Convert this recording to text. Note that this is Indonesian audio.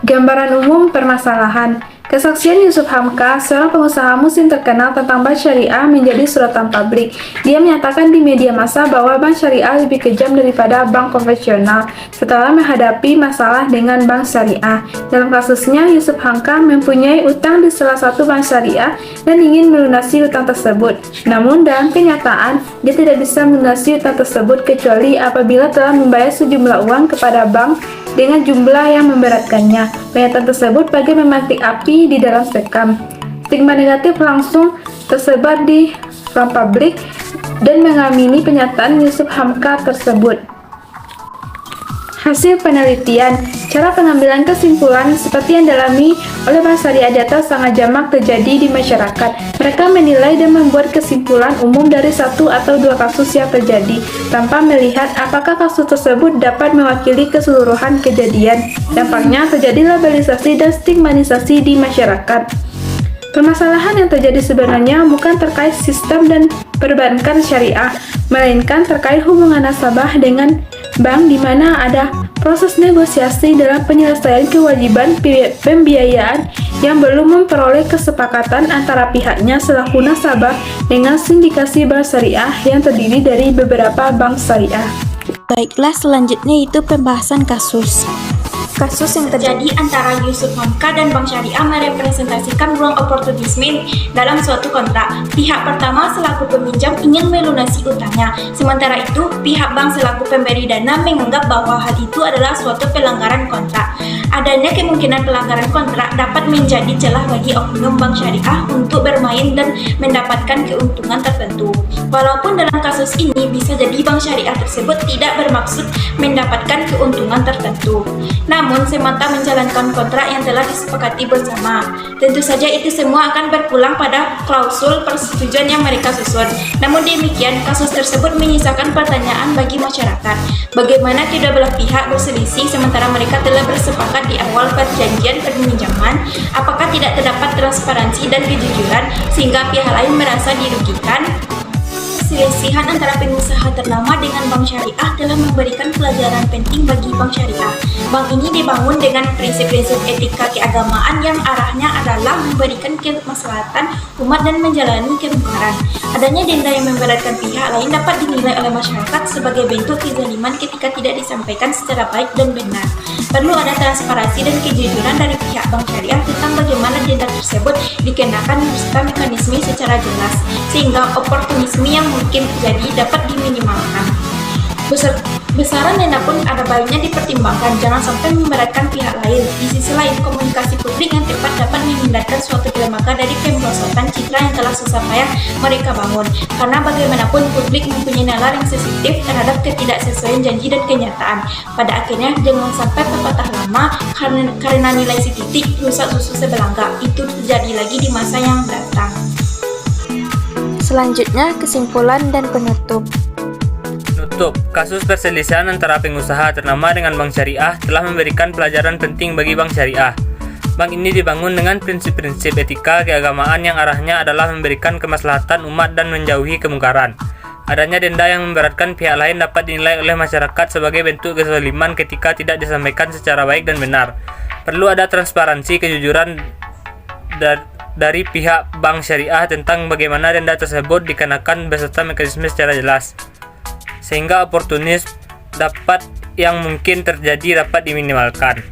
Gambaran umum permasalahan. Kesaksian Yusuf Hamka, seorang pengusaha muslim terkenal tentang bank syariah menjadi sorotan publik. Dia menyatakan di media massa bahwa bank syariah lebih kejam daripada bank konvensional setelah menghadapi masalah dengan bank syariah. Dalam kasusnya, Yusuf Hamka mempunyai utang di salah satu bank syariah dan ingin melunasi utang tersebut. Namun dalam kenyataan, dia tidak bisa melunasi utang tersebut kecuali apabila telah membayar sejumlah uang kepada bank dengan jumlah yang memberatkannya. Pernyataan tersebut bagai memantik api di dalam sekam. Stigma negatif langsung tersebar di ruang publik dan mengamini pernyataan Yusuf Hamka tersebut. Hasil penelitian, cara pengambilan kesimpulan seperti yang dialami oleh Bank Syariah di atas sangat jamak terjadi di masyarakat. Mereka menilai dan membuat kesimpulan umum dari satu atau dua kasus yang terjadi, tanpa melihat apakah kasus tersebut dapat mewakili keseluruhan kejadian. Dampaknya terjadi labelisasi dan stigmatisasi di masyarakat. Permasalahan yang terjadi sebenarnya bukan terkait sistem dan perbankan syariah, melainkan terkait hubungan nasabah dengan bank di mana ada proses negosiasi dalam penyelesaian kewajiban pembiayaan yang belum memperoleh kesepakatan antara pihaknya selaku nasabah dengan sindikasi bank syariah yang terdiri dari beberapa bank syariah. Baiklah, selanjutnya itu pembahasan kasus. Kasus yang terjadi antara Yusuf Hamka dan Bank Syariah merepresentasikan ruang oportunisme dalam suatu kontrak. Pihak pertama selaku peminjam ingin melunasi utangnya, sementara itu pihak bank selaku pemberi dana menganggap bahwa hal itu adalah suatu pelanggaran kontrak. Adanya kemungkinan pelanggaran kontrak dapat menjadi celah bagi oknum Bank Syariah untuk bermain dan mendapatkan keuntungan tertentu. Walaupun dalam kasus ini bisa jadi Bank Syariah tersebut tidak bermaksud mendapatkan keuntungan tertentu, namun semata menjalankan kontrak yang telah disepakati bersama. Tentu saja itu semua akan berpulang pada klausul persetujuan yang mereka susun. Namun demikian, kasus tersebut menyisakan pertanyaan bagi masyarakat. Bagaimana kedua belah pihak berselisih sementara mereka telah bersepakat di awal perjanjian peminjaman? Apakah tidak terdapat transparansi dan kejujuran sehingga pihak lain merasa dirugikan? Perselisihan antara pengusaha ternama dengan bank syariah telah memberikan pelajaran penting bagi bank syariah. Bank ini dibangun dengan prinsip-prinsip etika keagamaan yang arahnya adalah memberikan kemaslahatan umat dan menjalani kebenaran. Adanya denda yang memberatkan pihak lain dapat dinilai oleh masyarakat sebagai bentuk kezaliman ketika tidak disampaikan secara baik dan benar. Perlu ada transparansi dan kejujuran dari pihak bank syariah tentang bagaimana denda tersebut dikenakan serta mekanisme secara jelas, sehingga oportunisme yang mungkin terjadi dapat diminimalkan. Besaran denda pun ada baiknya dipertimbangkan, jangan sampai memberatkan pihak lain. Di sisi lain, komunikasi publik yang tepat dapat menghindarkan suatu kelembagaan dari pemerosotan citra yang telah susah payah mereka bangun. Karena bagaimanapun publik mempunyai nalar yang sensitif terhadap ketidaksesuaian janji dan kenyataan. Pada akhirnya, jangan sampai pepatah lama karena nilai setitik rusak susu sebelangkah itu terjadi lagi di masa yang datang. Selanjutnya, kesimpulan dan penutup. Kasus perselisihan antara pengusaha ternama dengan bank syariah telah memberikan pelajaran penting bagi bank syariah. Bank ini dibangun dengan prinsip-prinsip etika keagamaan yang arahnya adalah memberikan kemaslahatan umat dan menjauhi kemungkaran. Adanya denda yang memberatkan pihak lain dapat dinilai oleh masyarakat sebagai bentuk kezaliman ketika tidak disampaikan secara baik dan benar. Perlu ada transparansi kejujuran dari pihak bank syariah tentang bagaimana denda tersebut dikenakan beserta mekanisme secara jelas, sehingga oportunis yang mungkin terjadi dapat diminimalkan.